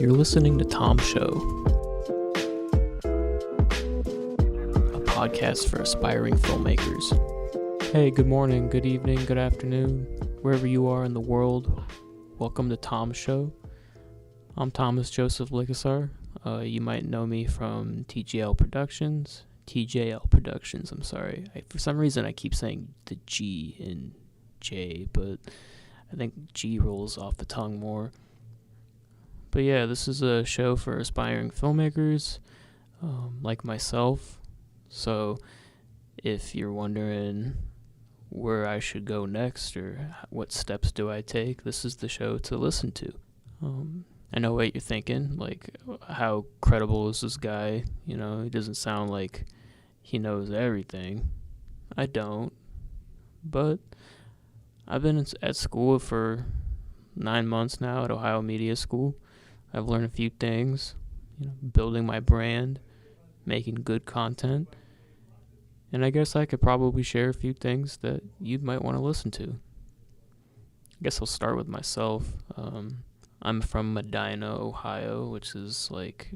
You're listening to Tom Show, a podcast for aspiring filmmakers. Hey, good morning, good evening, good afternoon, wherever you are in the world. Welcome to Tom Show. I'm Thomas Joseph Lickasar. You might know me from TJL Productions. I'm sorry. For some reason, I keep saying the G in J, but I think G rolls off the tongue more. But yeah, this is a show for aspiring filmmakers like myself. So if you're wondering where I should go next or what steps do I take, this is the show to listen to. I know what you're thinking, like, how credible is this guy? You know, he doesn't sound like he knows everything. I don't. But I've been at school for 9 months now at Ohio Media School. I've learned a few things, building my brand, making good content, and I guess I could probably share a few things that you might want to listen to. I guess I'll start with myself. I'm from Medina, Ohio, which is like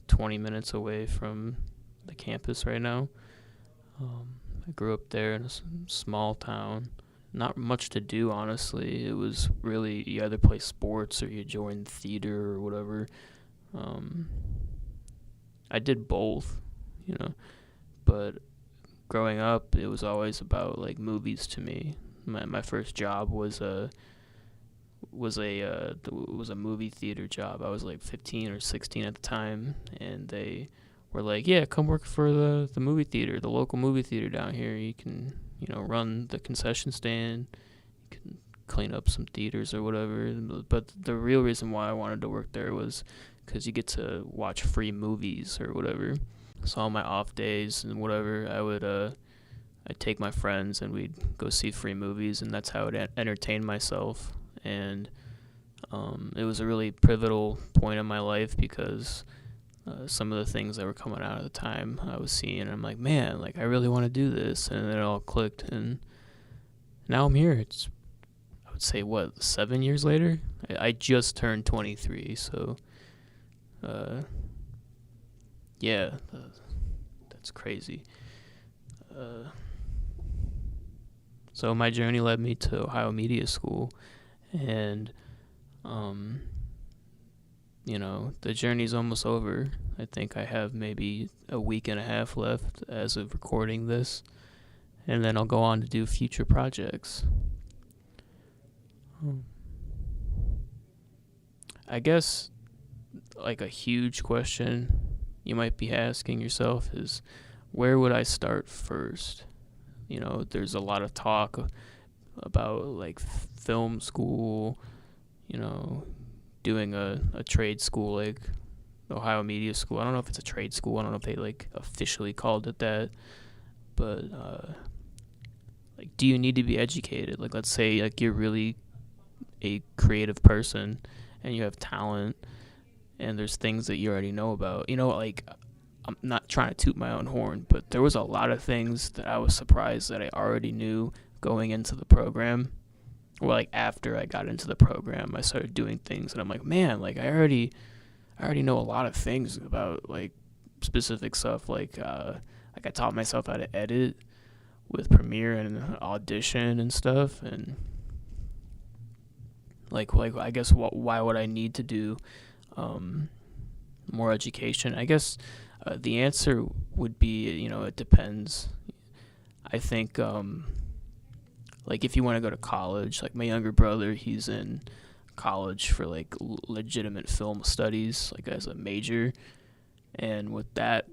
20 minutes away from the campus right now. I grew up there in a small town. Not much to do, honestly. It was really, you either play sports or you join theater or whatever. I did both, but growing up, it was always about like movies to me. My first job was a movie theater job. I was like 15 or 16 at the time, and they were like, yeah, come work for the movie theater, the local movie theater down here. You can run the concession stand, you can clean up some theaters or whatever. But the real reason why I wanted to work there was because you get to watch free movies or whatever. So on my off days and whatever, I'd take my friends and we'd go see free movies, and that's how I'd entertain myself. And it was a really pivotal point in my life because some of the things that were coming out at the time I was seeing, and I'm like, man, like I really want to do this, and it all clicked, and now I'm here. It's, I would say, 7 years later? I just turned 23, so yeah, that's crazy. So my journey led me to Ohio Media School, and the journey's almost over. I think I have maybe a week and a half left as of recording this, and then I'll go on to do future projects. I guess like a huge question you might be asking yourself is, where would I start first? There's a lot of talk about like film school, doing a trade school like Ohio Media School. I don't know if it's a trade school. I don't know if they like officially called it that. But like, do you need to be educated? Like, let's say like you're really a creative person and you have talent and there's things that you already know about. Like, I'm not trying to toot my own horn, but there was a lot of things that I was surprised that I already knew going into the program. Well, like after I got into the program, I started doing things and I'm like, man, like I already know a lot of things about like specific stuff. Like I taught myself how to edit with Premiere and Audition and stuff, and like I guess why would I need to do more education? I guess the answer would be, it depends. I think like if you want to go to college, like my younger brother, he's in college for like legitimate film studies, like as a major, and with that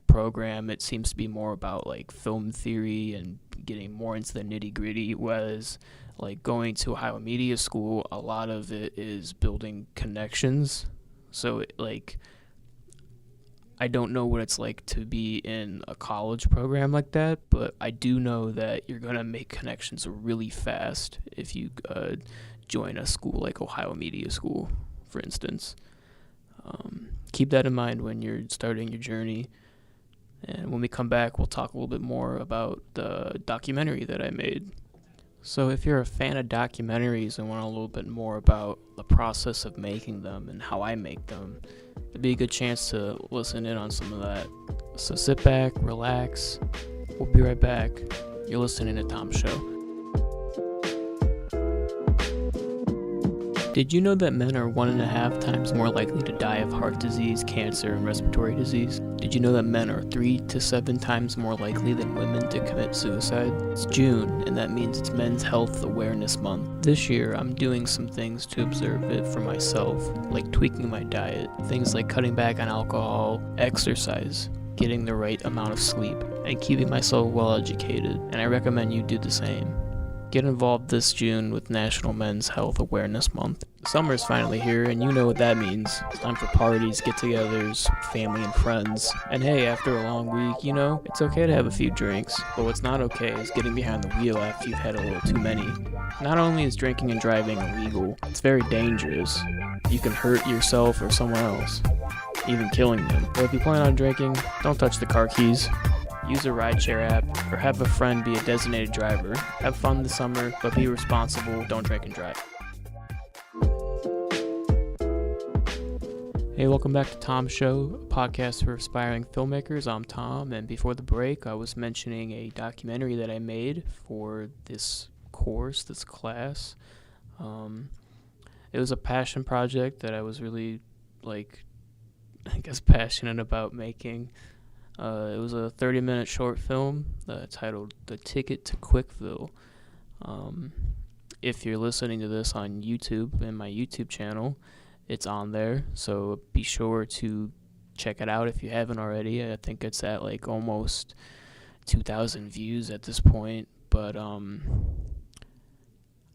program it seems to be more about like film theory and getting more into the nitty-gritty, whereas like going to Ohio Media School, a lot of it is building connections. So like I don't know what it's like to be in a college program like that, but I do know that you're going to make connections really fast if you join a school like Ohio Media School, for instance. Keep that in mind when you're starting your journey. And when we come back, we'll talk a little bit more about the documentary that I made. So if you're a fan of documentaries and want a little bit more about the process of making them and how I make them. It'd be a good chance to listen in on some of that. So sit back, relax. We'll be right back. You're listening to Tom's Show. Did you know that men are 1.5 times more likely to die of heart disease, cancer, and respiratory disease? Did you know that men are 3 to 7 times more likely than women to commit suicide? It's June, and that means it's Men's Health Awareness Month. This year, I'm doing some things to observe it for myself, like tweaking my diet, things like cutting back on alcohol, exercise, getting the right amount of sleep, and keeping myself well educated, and I recommend you do the same. Get involved this June with National Men's Health Awareness Month. Summer's finally here, and you know what that means. It's time for parties, get-togethers, family and friends. And hey, after a long week, it's okay to have a few drinks. But what's not okay is getting behind the wheel after you've had a little too many. Not only is drinking and driving illegal, it's very dangerous. You can hurt yourself or someone else, even killing them. But if you plan on drinking, don't touch the car keys. Use a rideshare app, or have a friend be a designated driver. Have fun this summer, but be responsible. Don't drink and drive. Hey, welcome back to Tom's Show, a podcast for aspiring filmmakers. I'm Tom, and before the break, I was mentioning a documentary that I made for this course, this class. It was a passion project that I was really, passionate about making. It was a 30-minute short film titled The Ticket to Quickville. If you're listening to this on YouTube, in my YouTube channel, it's on there, so be sure to check it out if you haven't already. I think it's at almost 2,000 views at this point, but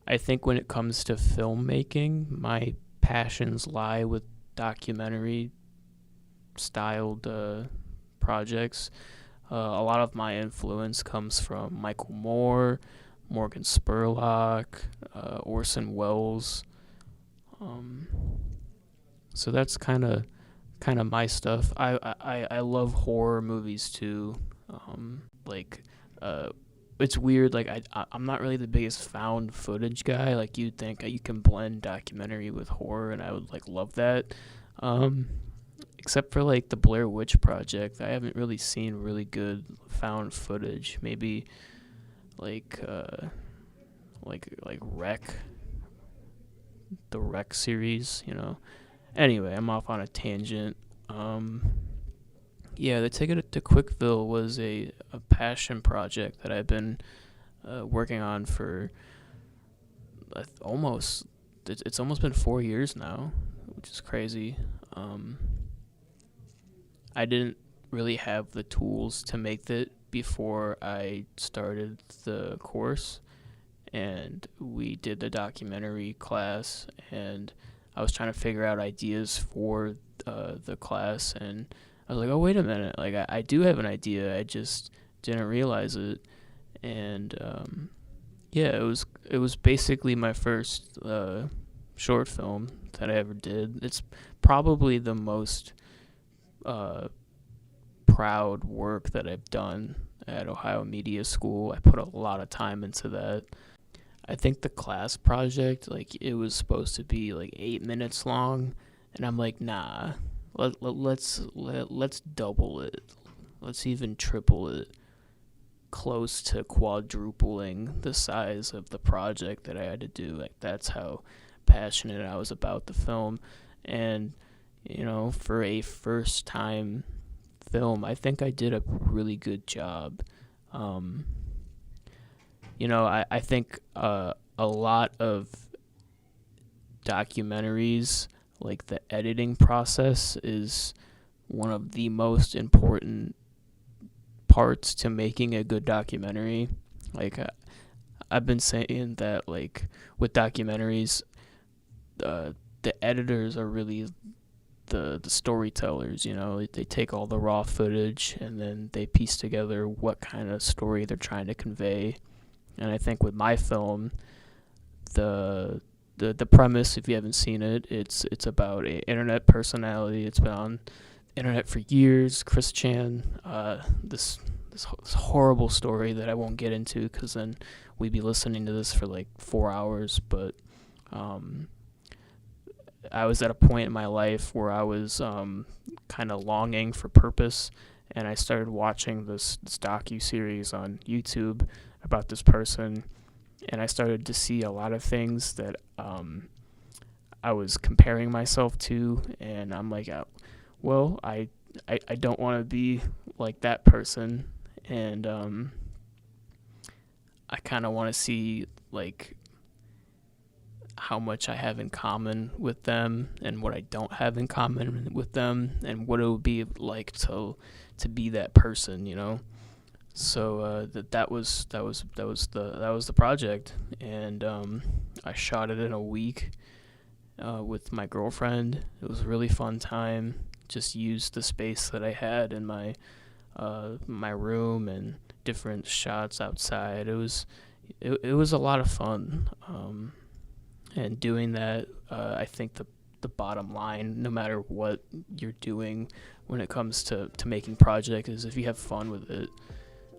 I think when it comes to filmmaking, my passions lie with documentary-styled projects. A lot of my influence comes from Michael Moore, Morgan Spurlock, Orson Welles. So that's kind of my stuff. I love horror movies too. It's weird. I'm not really the biggest found footage guy. You'd think you can blend documentary with horror, and I would love that. Except for the Blair Witch Project, I haven't really seen really good found footage. Maybe like Wreck, the Wreck series, Anyway, I'm off on a tangent. The Ticket to Quickville was a passion project that I've been working on for it's almost been 4 years now, which is crazy. I didn't really have the tools to make it before I started the course, and we did the documentary class, and I was trying to figure out ideas for the class, and I was like, oh, wait a minute, I do have an idea, I just didn't realize it, and it was basically my first short film that I ever did. It's probably the most proud work that I've done at Ohio Media School. I put a lot of time into that. I think the class project, it was supposed to be 8 minutes long, and I'm like, nah, let's double it. Let's even triple it, close to quadrupling the size of the project that I had to do. That's how passionate I was about the film. And for a first time film, I think I did a really good job. I think a lot of documentaries, the editing process is one of the most important parts to making a good documentary. I've been saying that with documentaries, the editors are really the storytellers. They take all the raw footage and then they piece together what kind of story they're trying to convey. And I think with my film, the premise, if you haven't seen it, it's about an internet personality. It's been on internet for years, Chris Chan. This horrible story that I won't get into because then we'd be listening to this for 4 hours. But I was at a point in my life where I was kind of longing for purpose, and I started watching this docu-series on YouTube about this person, and I started to see a lot of things that I was comparing myself to, and I'm like, well, I don't want to be like that person, and I kind of want to see like how much I have in common with them and what I don't have in common with them, and what it would be like to be that person, you know. So that was the project, and I shot it in a week with my girlfriend. It was a really fun time. Just used the space that I had in my room and different shots outside. It was a lot of fun. And doing that, I think the bottom line, no matter what you're doing when it comes to making projects, is if you have fun with it.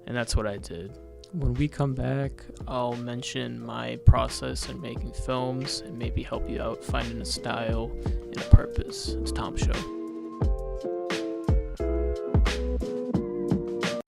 And that's what I did. When we come back, I'll mention my process in making films and maybe help you out finding a style and a purpose. It's Tom's Show.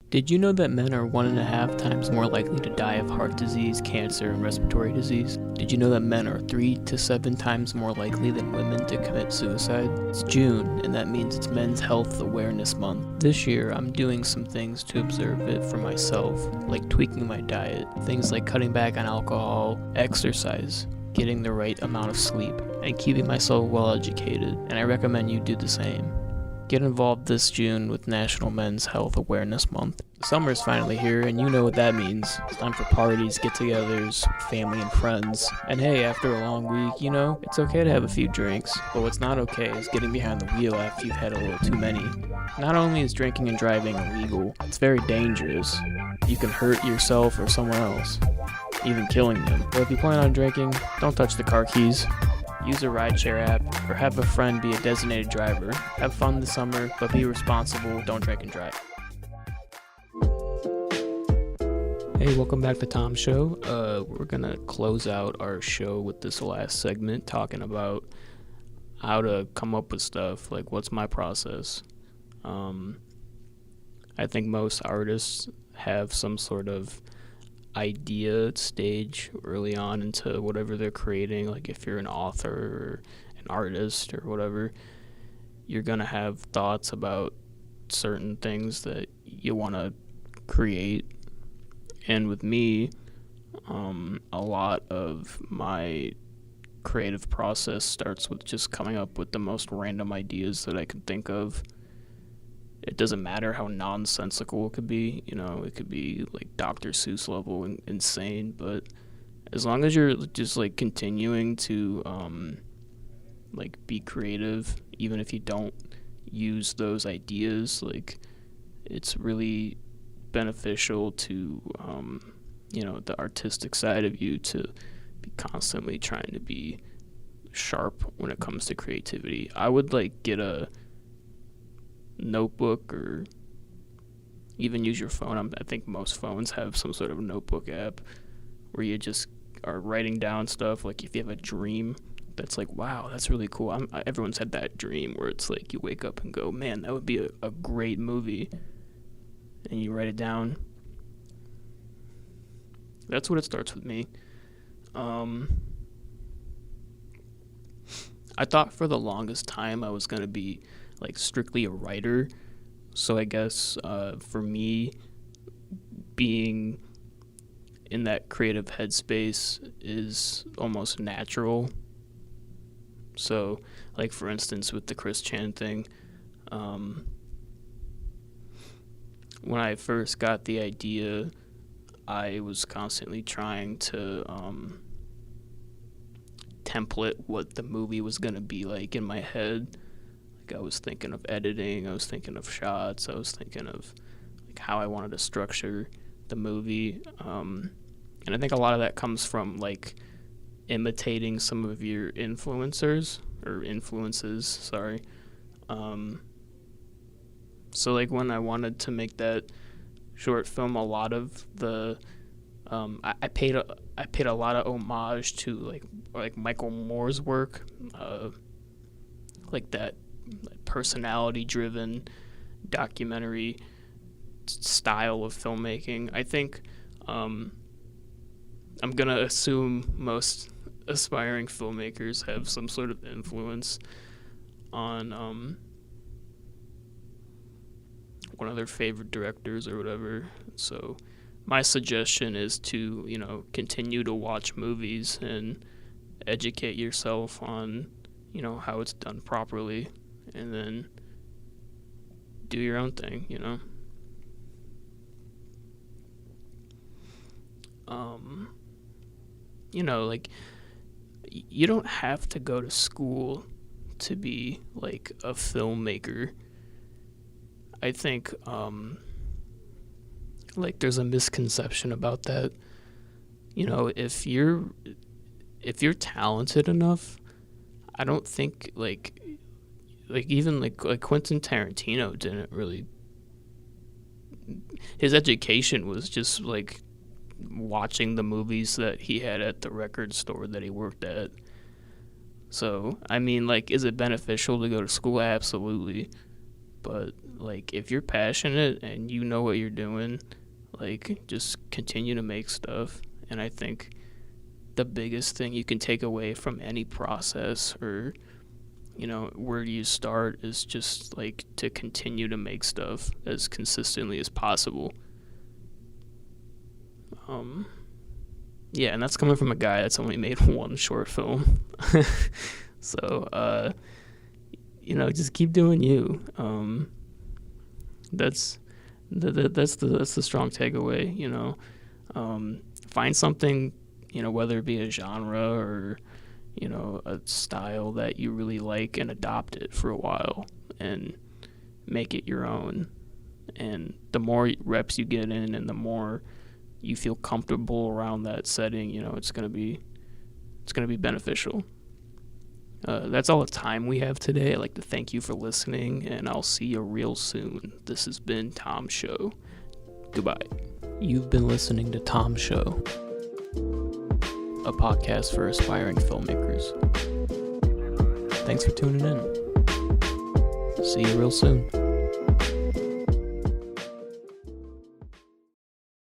Did you know that men are 1.5 times more likely to die of heart disease, cancer, and respiratory disease? Did you know that men are 3 to 7 times more likely than women to commit suicide? It's June, and that means it's Men's Health Awareness Month. This year, I'm doing some things to observe it for myself, like tweaking my diet, things like cutting back on alcohol, exercise, getting the right amount of sleep, and keeping myself well educated, and I recommend you do the same. Get involved this June with National Men's Health Awareness Month. Summer's finally here, and you know what that means. It's time for parties, get-togethers, family and friends. And hey, after a long week, you know, it's okay to have a few drinks. But what's not okay is getting behind the wheel after you've had a little too many. Not only is drinking and driving illegal, it's very dangerous. You can hurt yourself or someone else, even killing them. But if you plan on drinking, don't touch the car keys. Use a rideshare app, or have a friend be a designated driver. Have fun this summer, but be responsible. Don't drink and drive. Hey, welcome back to Tom's Show. We're gonna close out our show with this last segment, talking about how to come up with stuff. Like, what's my process? I think most artists have some sort of idea stage early on into whatever they're creating. Like, if you're an author or an artist or whatever, you're gonna have thoughts about certain things that you want to create. And with me, a lot of my creative process starts with just coming up with the most random ideas that I can think of. It doesn't matter how nonsensical it could be, you know, it could be like Dr. Seuss level insane, but as long as you're just like continuing to like be creative, even if you don't use those ideas, like it's really beneficial to you know, the artistic side of you to be constantly trying to be sharp when it comes to creativity. I would like get a notebook or even use your phone. I think most phones have some sort of notebook app where you just are writing down stuff. Like if you have a dream that's like, wow, that's really cool. Everyone's had that dream where it's like you wake up and go, man, that would be a great movie, and you write it down. That's what it starts with me. I thought for the longest time I was going to be like strictly a writer. So I guess for me, being in that creative headspace is almost natural. So like for instance with the Chris Chan thing, when I first got the idea, I was constantly trying to template what the movie was going to be like in my head. Like I was thinking of editing, I was thinking of shots, I was thinking of like how I wanted to structure the movie. And I think a lot of that comes from like imitating some of your influences. So like when I wanted to make that short film, a lot of the I paid a lot of homage to like Michael Moore's work. like that personality-driven documentary style of filmmaking. I think I'm gonna assume most aspiring filmmakers have some sort of influence on one of their favorite directors or whatever. So my suggestion is to, continue to watch movies and educate yourself on, how it's done properly, and then do your own thing. Like, you don't have to go to school to be like a filmmaker. I think like there's a misconception about that. If you're talented enough, I don't think like even like Quentin Tarantino didn't really, his education was just like watching the movies that he had at the record store that he worked at. So, I mean, like, is it beneficial to go to school? Absolutely. But, like, if you're passionate and you know what you're doing, like, just continue to make stuff. And I think the biggest thing you can take away from any process or, where you start is just, like, to continue to make stuff as consistently as possible. Yeah, and that's coming from a guy that's only made one short film. So, just keep doing you. That's the strong takeaway. Find something, whether it be a genre or a style that you really like, and adopt it for a while and make it your own. And the more reps you get in, and the more you feel comfortable around that setting, it's gonna be beneficial. That's all the time we have today. I'd like to thank you for listening, and I'll see you real soon. This has been Tom Show. Goodbye. You've been listening to Tom Show, a podcast for aspiring filmmakers. Thanks for tuning in. See you real soon.